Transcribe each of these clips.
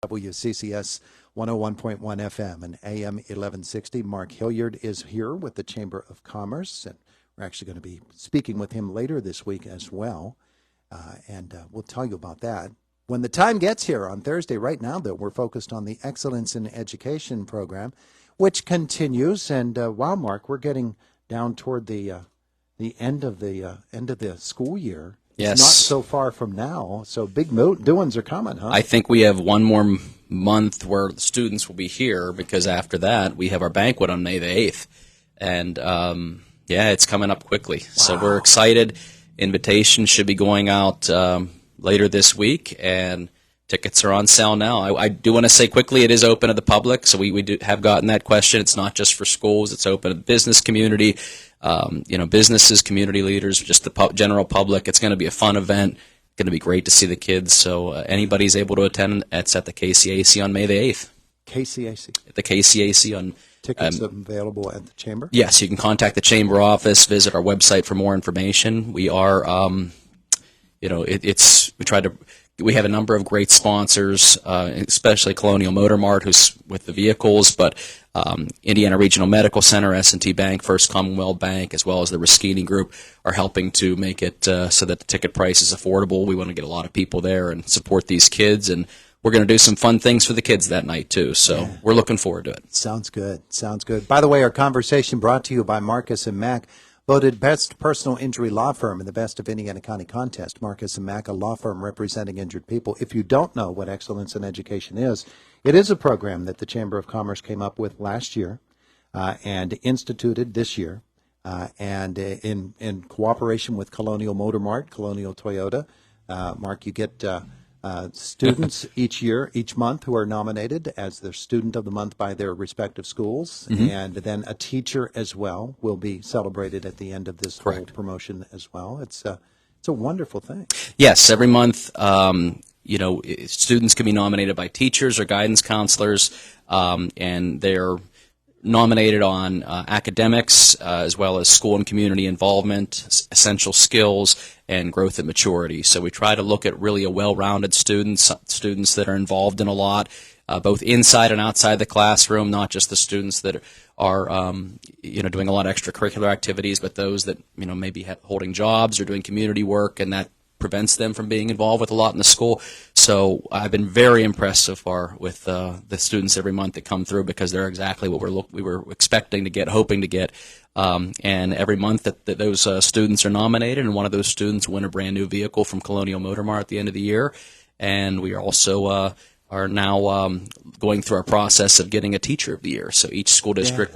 WCCS 101.1 FM and AM 1160. Mark Hilliard is here with the Chamber of Commerce, and we're actually going to be speaking with him later this week as well, and we'll tell you about that when the time gets here on Thursday. Right now, though, we're focused on the Excellence in Education program, which continues. And wow, Mark, we're getting down toward the end of the school year. Yes. It's not so far from now, so big doings are coming, huh? I think we have one more month where the students will be here, because after that we have our banquet on May the 8th. And, yeah, it's coming up quickly. Wow. So we're excited. Invitations should be going out later this week, and tickets are on sale now. I do want to say quickly, it is open to the public, so we do have gotten that question. It's not just for schools. It's open to the business community, businesses, community leaders, just the general public. It's going to be a fun event. It's going to be great to see the kids. So anybody's able to attend. It's at the KCAC on May the 8th. KCAC? At the KCAC on... Tickets available at the Chamber? Yes, you can contact the Chamber office, visit our website for more information. We are, we have a number of great sponsors, especially Colonial Motor Mart, who's with the vehicles, but Indiana Regional Medical Center, S&T Bank, First Commonwealth Bank, as well as the Ruschini Group are helping to make it so that the ticket price is affordable. We want to get a lot of people there and support these kids, and we're going to do some fun things for the kids that night, too. So We're looking forward to it. Sounds good. Sounds good. By the way, our conversation brought to you by Marcus & Mack, voted best personal injury law firm in the Best of Indiana County contest. Marcus & Mack, a law firm representing injured people. If you don't know what Excellence in Education is, it is a program that the Chamber of Commerce came up with last year and instituted this year, and in cooperation with Colonial Motor Mart, Colonial Toyota. Mark, you get... students each month who are nominated as their student of the month by their respective schools, and then a teacher as well will be celebrated at the end of this whole promotion as well. It's a wonderful thing. Yes, every month, students can be nominated by teachers or guidance counselors, and they're nominated on academics as well as school and community involvement, essential skills, and growth and maturity. So we try to look at really a well-rounded students that are involved in a lot, both inside and outside the classroom, not just the students that are doing a lot of extracurricular activities, but those that may be holding jobs or doing community work, and that prevents them from being involved with a lot in the school. So I've been very impressed so far with the students every month that come through, because they're exactly what we were expecting to get, hoping to get. And every month that those students are nominated, and one of those students win a brand new vehicle from Colonial Motor Mart at the end of the year. And we are also are now going through our process of getting a Teacher of the Year. So each school district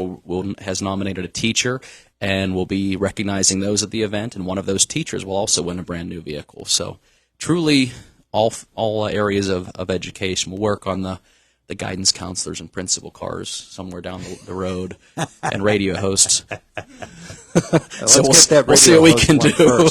has nominated a teacher, and we'll be recognizing those at the event, and one of those teachers will also win a brand new vehicle. So truly all areas of education. We'll work on the guidance counselors and principal cars somewhere down the road, and radio hosts. So we'll see what we can do.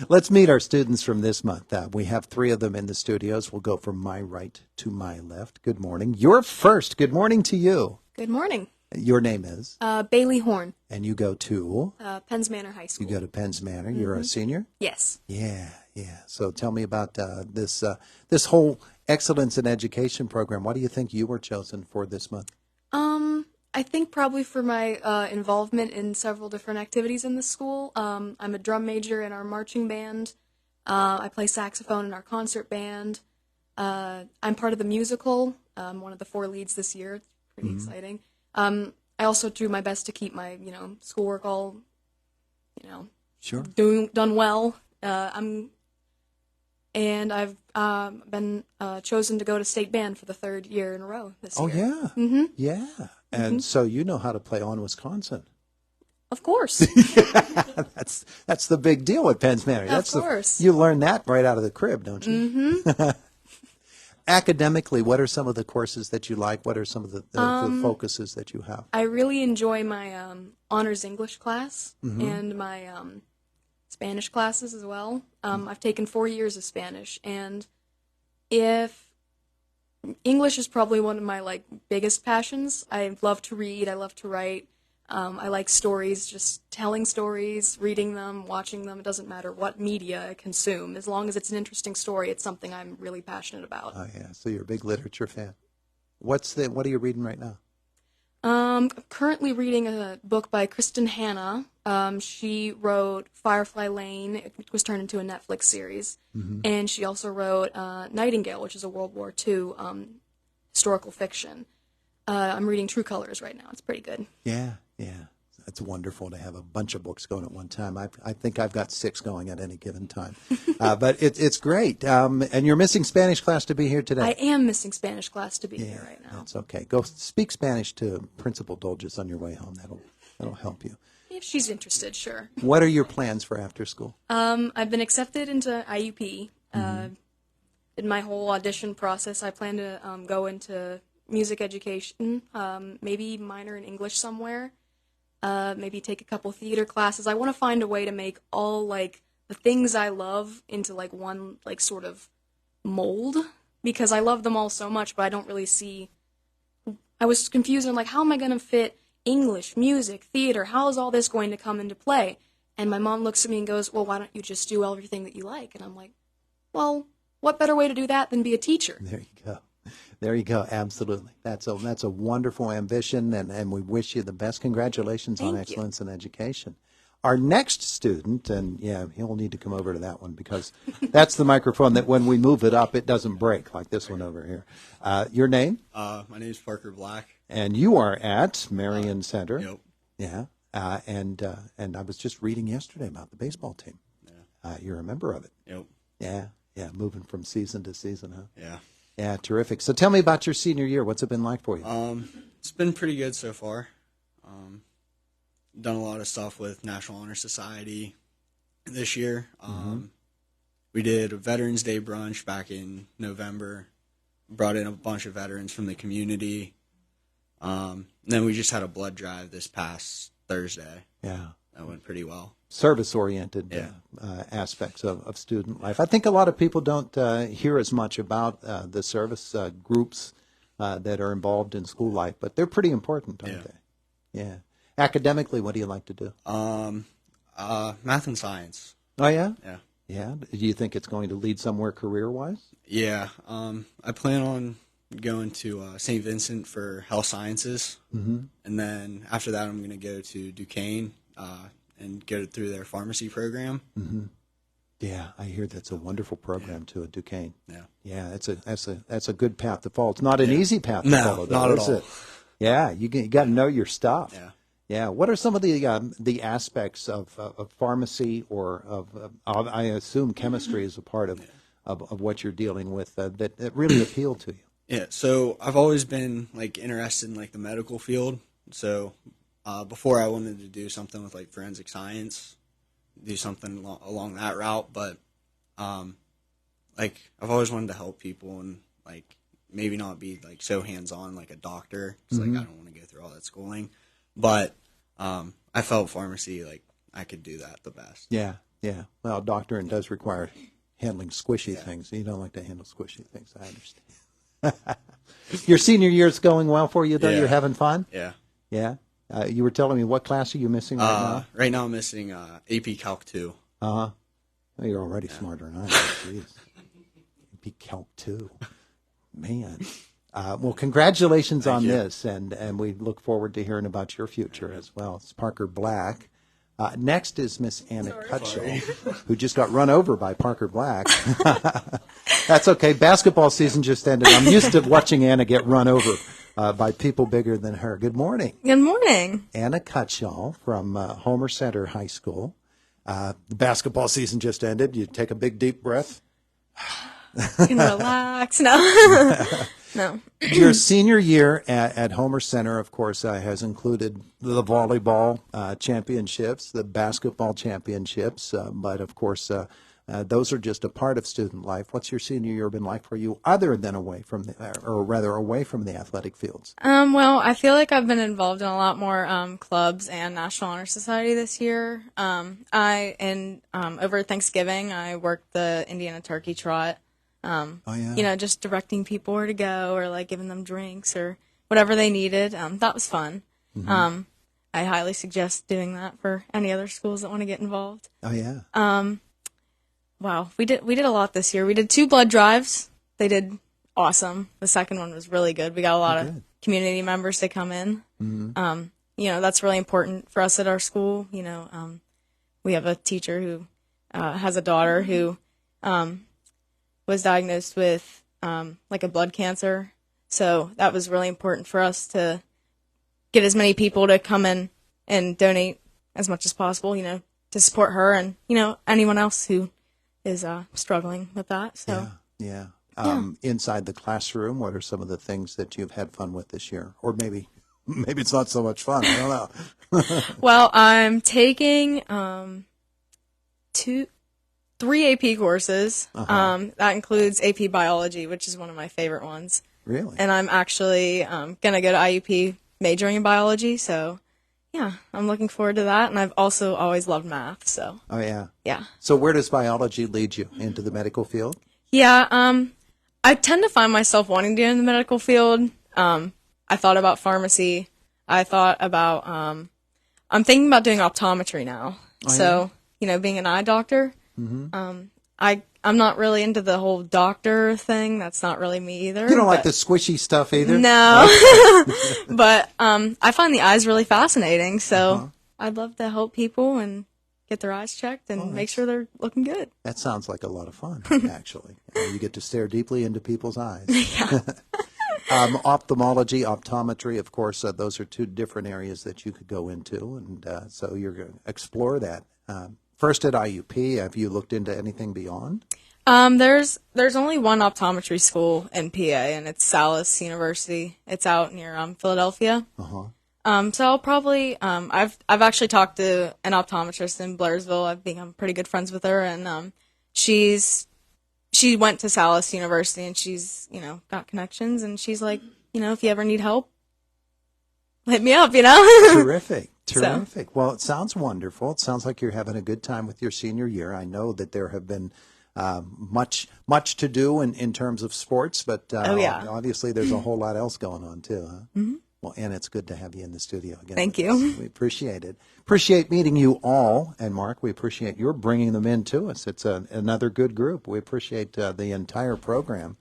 Let's meet our students from this month. We have 3 of them in the studios. We'll go from my right to my left. Good morning. You're first. Good morning to you. Good morning. Your name is? Bailey Horn. And you go to? Penns Manor High School. You go to Penns Manor. You're a senior? Yes. Yeah. So tell me about this whole Excellence in Education program. Why do you think you were chosen for this month? I think probably for my involvement in several different activities in the school. I'm a drum major in our marching band. I play saxophone in our concert band. I'm part of the musical. I'm one of the 4 leads this year. It's pretty exciting. I also do my best to keep my, schoolwork all, done well. And I've been chosen to go to state band for the 3rd year in a row this year. Oh, yeah. Yeah. And so you know how to play On Wisconsin. Of course. That's the big deal with Penns Manor. Of course. You learn that right out of the crib, don't you? Academically, what are some of the courses that you like? What are some of the focuses that you have? I really enjoy my honors English class and my Spanish classes as well. I've taken 4 years of Spanish, and if English is probably one of my biggest passions. I love to read. I love to write. I like stories, just telling stories, reading them, watching them. It doesn't matter what media I consume. As long as it's an interesting story, it's something I'm really passionate about. Oh, yeah. So you're a big literature fan. What are you reading right now? I'm currently reading a book by Kristen Hanna. She wrote Firefly Lane. It was turned into a Netflix series. And she also wrote Nightingale, which is a World War II historical fiction. I'm reading True Colors right now. It's pretty good. Yeah, yeah. It's wonderful to have a bunch of books going at one time. I think I've got 6 going at any given time. But it's great. And you're missing Spanish class to be here today. I am missing Spanish class to be here right now. That's okay. Go speak Spanish to Principal Dolges on your way home. That'll help you. If she's interested, sure. What are your plans for after school? I've been accepted into IUP. In my whole audition process, I plan to go into music education, maybe minor in English somewhere. Maybe take a couple theater classes. I want to find a way to make all, like, the things I love into, like, one, like, sort of mold, because I love them all so much, but I don't really see... I was confused, and I'm like, how am I going to fit English, music, theater? How is all this going to come into play? And my mom looks at me and goes, well, why don't you just do everything that you like? And I'm like, well, what better way to do that than be a teacher? There you go. There you go. Absolutely. That's a wonderful ambition, and we wish you the best. Congratulations on excellence in education. Our next student, and yeah, he'll need to come over to that one because that's the microphone that when we move it up, it doesn't break like this one over here. Your name? My name is Parker Black. And you are at Marion Center. Yep. Yeah. And I was just reading yesterday about the baseball team. Yeah. You're a member of it. Yep. Yeah. Yeah. Moving from season to season, huh? Yeah. Yeah, terrific. So tell me about your senior year. What's it been like for you? It's been pretty good so far. Done a lot of stuff with National Honor Society this year. We did a Veterans Day brunch back in November. Brought in a bunch of veterans from the community. Then we just had a blood drive this past Thursday. Yeah. That went pretty well. Service-oriented aspects of student life. I think a lot of people don't hear as much about the service groups that are involved in school life, but they're pretty important, aren't they? Yeah. Academically, what do you like to do? Math and science. Oh, yeah? Yeah. Yeah. Do you think it's going to lead somewhere career-wise? Yeah. I plan on going to St. Vincent for health sciences. And then after that, I'm going to go to Duquesne and go through their pharmacy program. Yeah, I hear that's a wonderful program too at Duquesne. Yeah. Yeah, that's a good path to follow. It's not an easy path to follow, though, not at is all. it? Yeah, you got to know your stuff. Yeah. Yeah. What are some of the aspects of pharmacy or of I assume chemistry is a part of what you're dealing with that really appeal to you? Yeah, so I've always been like interested in like the medical field. So before I wanted to do something with like forensic science, do something along that route. But like I've always wanted to help people and like maybe not be like so hands-on like a doctor because like I don't want to go through all that schooling. But I felt pharmacy like I could do that the best. Yeah, yeah. Well, doctoring does require handling squishy things. You don't like to handle squishy things. I understand. Your senior year's going well for you, though? Yeah. You're having fun? Yeah. Yeah? You were telling me, what class are you missing right now? Right now I'm missing AP Calc 2. Uh-huh. Well, you're already smarter than I am. Jeez. AP Calc 2. Man. Well, congratulations on this, and we look forward to hearing about your future as well. It's Parker Black. Next is Miss Anna Cutshall, who just got run over by Parker Black. That's okay. Basketball season just ended. I'm used to watching Anna get run over by people bigger than her. Good morning. Good morning. Anna Cutshall from Homer Center High School. The basketball season just ended. You take a big, deep breath. You can relax. No. No. Your senior year at Homer Center, of course, has included the volleyball championships, the basketball championships, but of course, those are just a part of student life. What's your senior year been like for you, other than away from the athletic fields? Well, I feel like I've been involved in a lot more clubs and National Honor Society this year. Over Thanksgiving, I worked the Indiana Turkey Trot. Just directing people where to go or like giving them drinks or whatever they needed. That was fun. I highly suggest doing that for any other schools that want to get involved. Oh yeah. Wow, we did a lot this year. We did 2 blood drives. They did awesome. The second one was really good. We got a lot of community members to come in. That's really important for us at our school. We have a teacher who has a daughter who was diagnosed with like a blood cancer. So that was really important for us to get as many people to come in and donate as much as possible, to support her and, anyone else who is struggling with that. So Yeah. Inside the classroom, what are some of the things that you've had fun with this year? Or maybe it's not so much fun. I don't know. Well, I'm taking 3 AP courses. That includes AP Biology, which is one of my favorite ones. Really? And I'm actually going to go to IUP majoring in biology. So, yeah, I'm looking forward to that. And I've also always loved math. So. Oh yeah. Yeah. So where does biology lead you? Into the medical field? Yeah. I tend to find myself wanting to get in the medical field. I thought about pharmacy. I thought about. I'm thinking about doing optometry now. Oh, so being an eye doctor. I'm not really into the whole doctor thing. That's not really me either. You don't like the squishy stuff either? No. But I find the eyes really fascinating. So I'd love to help people and get their eyes checked and make sure they're looking good. That sounds like a lot of fun, actually. You get to stare deeply into people's eyes. Yeah. Ophthalmology, optometry, of course, those are 2 different areas that you could go into, and so you're going to explore that. First at IUP, have you looked into anything beyond? There's only one optometry school in PA, and it's Salus University. It's out near Philadelphia. So I'll probably I've actually talked to an optometrist in Blairsville. I've become pretty good friends with her, and she went to Salus University, and she's got connections, and she's like, if you ever need help, hit me up. Terrific. Terrific. So. Well, it sounds wonderful. It sounds like you're having a good time with your senior year. I know that there have been much to do in terms of sports, but obviously there's a whole lot else going on too. Huh? Mm-hmm. Well, Ann, it's good to have you in the studio again. Thank you. We appreciate it. Appreciate meeting you all, and Mark, we appreciate your bringing them in to us. It's another good group. We appreciate the entire program,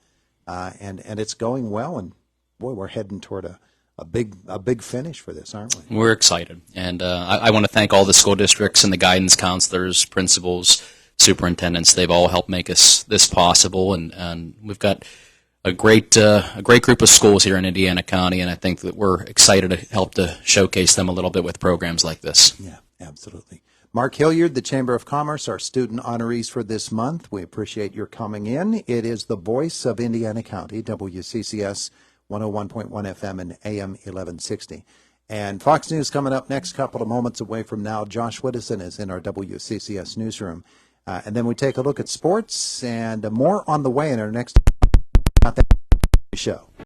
and it's going well. And boy, we're heading toward a big finish for this, aren't we? We're excited, and I want to thank all the school districts and the guidance counselors, principals, superintendents. They've all helped make this possible, and we've got a great group of schools here in Indiana County, and I think that we're excited to help to showcase them a little bit with programs like this. Yeah, absolutely. Mark Hilliard, the Chamber of Commerce, our student honorees for this month. We appreciate your coming in. It is the voice of Indiana County, WCCS 101.1 FM and AM 1160. And Fox News coming up next, couple of moments away from now. Josh Whittison is in our WCCS newsroom. And then we take a look at sports and more on the way in our next show.